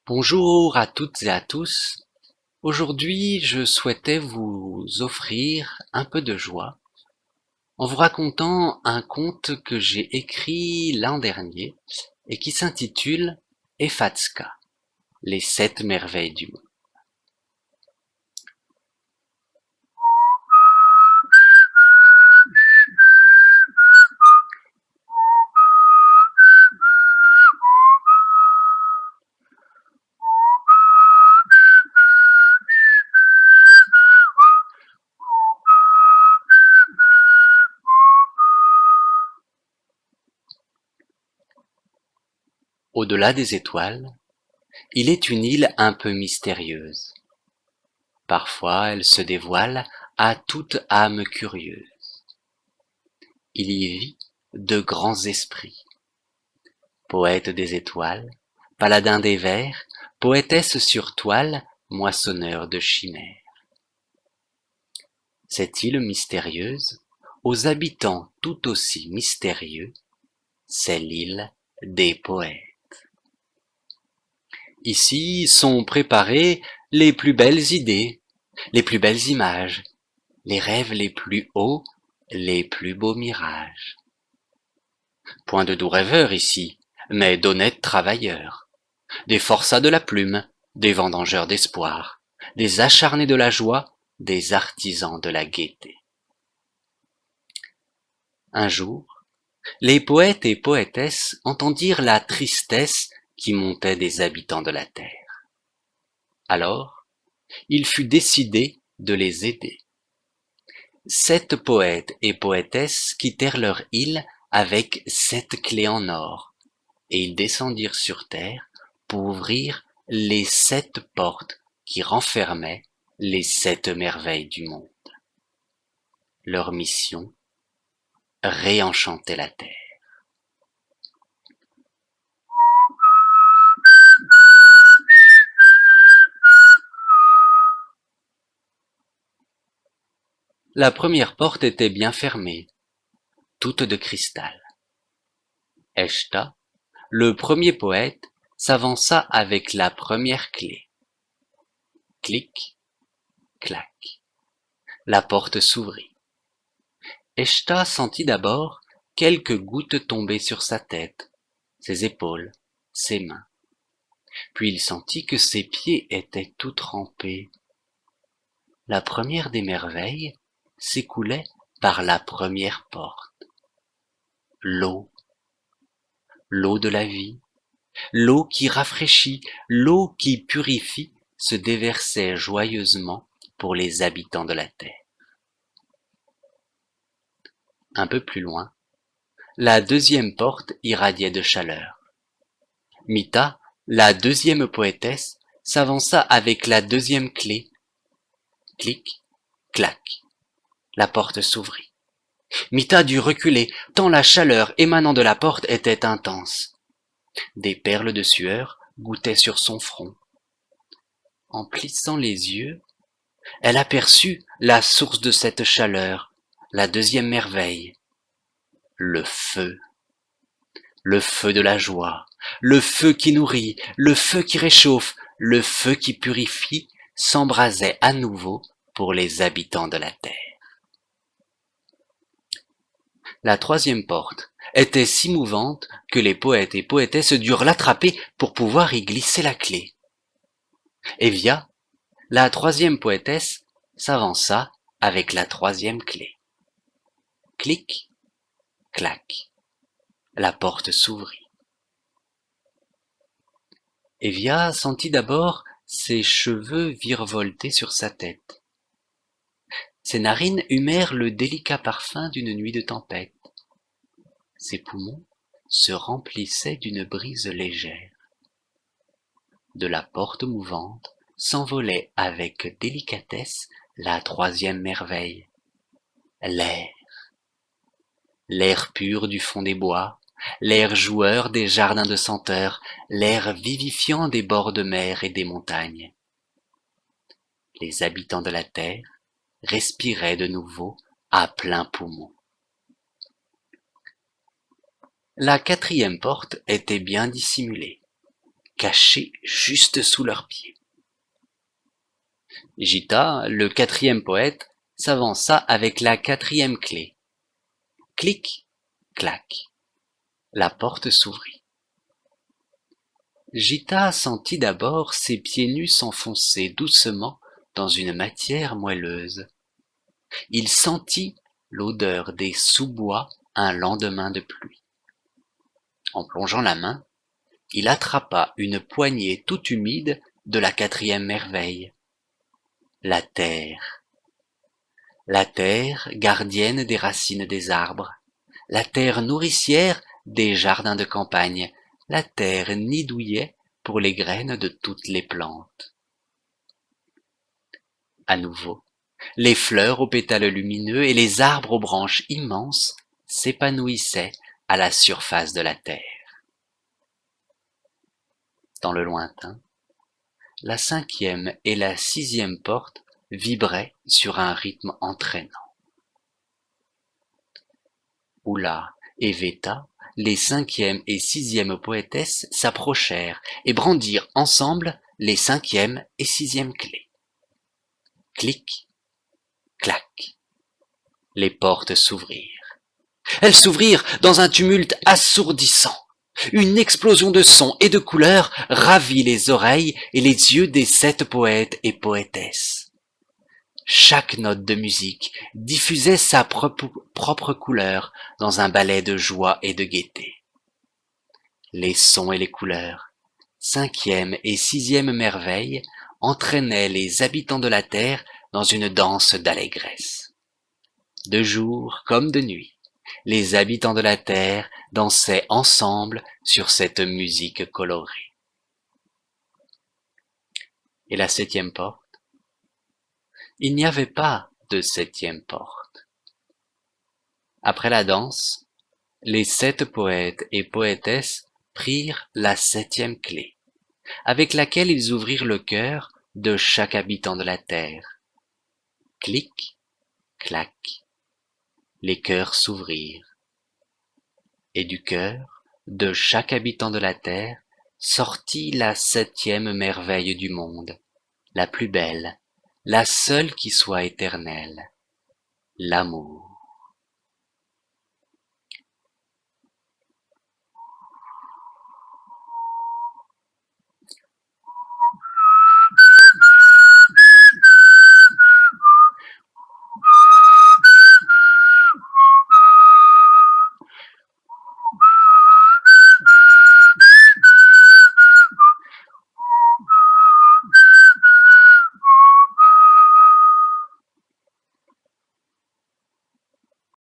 Bonjour à toutes et à tous. Aujourd'hui, je souhaitais vous offrir un peu de joie en vous racontant un conte que j'ai écrit l'an dernier et qui s'intitule Effatska, les 7 merveilles du monde. Au-delà des étoiles, il est une île un peu mystérieuse. Parfois, elle se dévoile à toute âme curieuse. Il y vit de grands esprits, poètes des étoiles, paladins des vers, poétesses sur toile, moissonneurs de chimères. Cette île mystérieuse, aux habitants tout aussi mystérieux, c'est l'île des poètes. Ici sont préparées les plus belles idées, les plus belles images, les rêves les plus hauts, les plus beaux mirages. Point de doux rêveurs ici, mais d'honnêtes travailleurs, des forçats de la plume, des vendangeurs d'espoir, des acharnés de la joie, des artisans de la gaieté. Un jour, les poètes et poétesses entendirent la tristesse qui montait des habitants de la terre. Alors, il fut décidé de les aider. 7 poètes et poétesses quittèrent leur île avec 7 clés en or, et ils descendirent sur terre pour ouvrir les 7 portes qui renfermaient les 7 merveilles du monde. Leur mission, réenchanter la terre. La première porte était bien fermée, toute de cristal. Eshta, le premier poète, s'avança avec la première clé. Clic, clac. La porte s'ouvrit. Eshta sentit d'abord quelques gouttes tomber sur sa tête, ses épaules, ses mains. Puis il sentit que ses pieds étaient tout trempés. La première des merveilles s'écoulait par la première porte. L'eau, l'eau de la vie, l'eau qui rafraîchit, l'eau qui purifie se déversait joyeusement pour les habitants de la terre. Un peu plus loin, la deuxième porte irradiait de chaleur. Mita, la deuxième poétesse, s'avança avec la deuxième clé. Clic, clac, la porte s'ouvrit. Mita dut reculer, tant la chaleur émanant de la porte était intense. Des perles de sueur gouttaient sur son front. En plissant les yeux, elle aperçut la source de cette chaleur, la deuxième merveille, le feu. Le feu de la joie, le feu qui nourrit, le feu qui réchauffe, le feu qui purifie, s'embrasait à nouveau pour les habitants de la terre. La troisième porte était si mouvante que les poètes et poétesses durent l'attraper pour pouvoir y glisser la clé. Evia, la troisième poétesse, s'avança avec la troisième clé. Clic, clac, la porte s'ouvrit. Evia sentit d'abord ses cheveux virevolter sur sa tête. Ses narines humèrent le délicat parfum d'une nuit de tempête. Ses poumons se remplissaient d'une brise légère. De la porte mouvante s'envolait avec délicatesse la troisième merveille, l'air. L'air pur du fond des bois, l'air joueur des jardins de senteurs, l'air vivifiant des bords de mer et des montagnes. Les habitants de la terre respiraient de nouveau à plein poumon. La quatrième porte était bien dissimulée. caché juste sous leurs pieds. Gita, le quatrième poète, s'avança avec la quatrième clé. Clic, clac, la porte s'ouvrit. Gita sentit d'abord ses pieds nus s'enfoncer doucement dans une matière moelleuse. Il sentit l'odeur des sous-bois un lendemain de pluie. En plongeant la main, il attrapa une poignée toute humide de la quatrième merveille. La terre. La terre, gardienne des racines des arbres. La terre nourricière des jardins de campagne. La terre nid douillet pour les graines de toutes les plantes. À nouveau, les fleurs aux pétales lumineux et les arbres aux branches immenses s'épanouissaient à la surface de la terre. Dans le lointain, la cinquième et la sixième porte vibraient sur un rythme entraînant. Oula et Veta, les cinquième et sixième poétesses, s'approchèrent et brandirent ensemble les cinquième et sixième clés. Clic, clac, les portes s'ouvrirent. Elles s'ouvrirent dans un tumulte assourdissant. Une explosion de sons et de couleurs ravit les oreilles et les yeux des 7 poètes et poétesses. Chaque note de musique diffusait sa propre couleur dans un ballet de joie et de gaieté. Les sons et les couleurs, cinquième et sixième merveille, entraînaient les habitants de la terre dans une danse d'allégresse. De jour comme de nuit, les habitants de la terre dansaient ensemble sur cette musique colorée. Et la septième porte? Il n'y avait pas de septième porte. Après la danse, les 7 poètes et poétesses prirent la septième clé, avec laquelle ils ouvrirent le cœur de chaque habitant de la terre. Clic, clac, les cœurs s'ouvrirent. Et du cœur de chaque habitant de la terre sortit la septième merveille du monde, la plus belle, la seule qui soit éternelle, l'amour.